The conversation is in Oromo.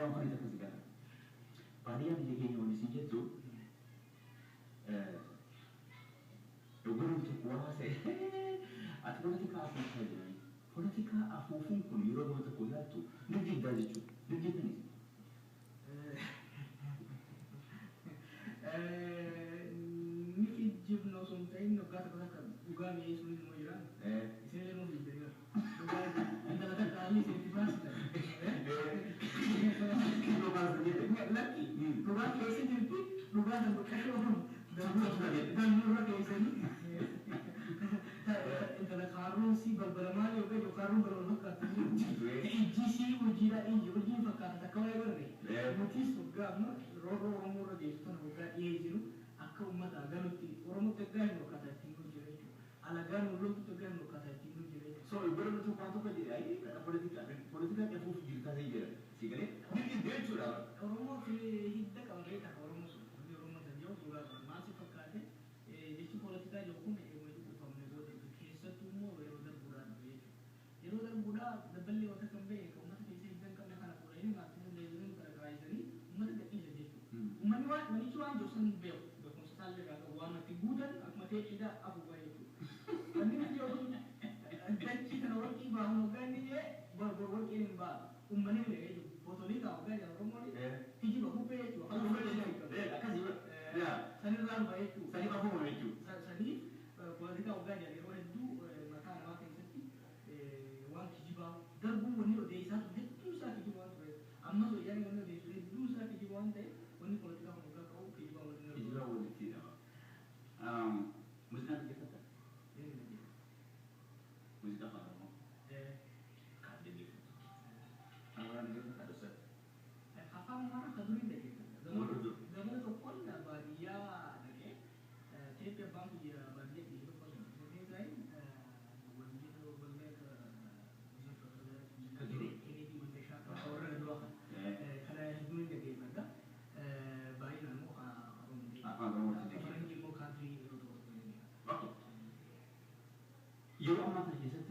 waan fariisa akkasii kana. Baadiyyaa biyya keenya wani si jettu dogoron tokko waa haasa'e ati politikaa afuufaa jirani. Politikaa afuufuun kun yeroo gama tokko yaattu ni jiddaa jechuudha. Ni jiddaniis. Miki jibno somtain no kata kata juga me yesu ni mo ira isele no video juga inda kata kali se tifas no vas de laki juga ke se dirti juga dan bekasho dan no ke se ni inda karun si balbalama yo ke karun balbalama kata ni jisi ujira uji fakata kawai berne mutis juga no ro mo de sto no ga yejiru akka ummata galutti oromo teggaay no kata tingu jire alagan ulum teggaay no kata tingu jire so ibara to pato ka jire ai politika ke fufu jirta sai jire sigale ni de chura oromo fi hidda ka wale ta oromo so ni oromo da yo dura ma si fakate e ci politika jo kuma e mo ko famne go de kesa tu mo e ro da bura de ero da bura da balle wata kambe ko mata ke sai dan kamne kana pura ni ma tin de zun ka raisari mata da ije de umani wa mani chuan jo san beo salve ga wana tigudan akmate ida abu bayi ani ni yo danci tan worki ba no gani ye bor worki ni ba ummani le yo botoli ka ga ya romoli tiji ba hupe yo ha hupe le akazi ya sani ran ba yetu sani ba hupe yetu sani politika ga ya ro du mata na mata senti wan tiji ba darbu woni ro de sa tu sa tiji wan amma so yani woni de du sa tiji wan de woni politika ko ga ko tiji ba woni Ijra wani tidak. Musnah kita tak. Musnah apa? Kade gitu. Orang itu ada set. Apa mana kadurin deh gitu. Zaman itu pun dah badia, deh. Tapi bang dia badia itu pun. Jadi lain, badia itu bagai ke kadurin. Ini di Malaysia. Orang dua kan. Kalau kadurin deh gitu kan. Bayi namu apa kamu orang yang mau country itu. Oke. Yo amma ta kesa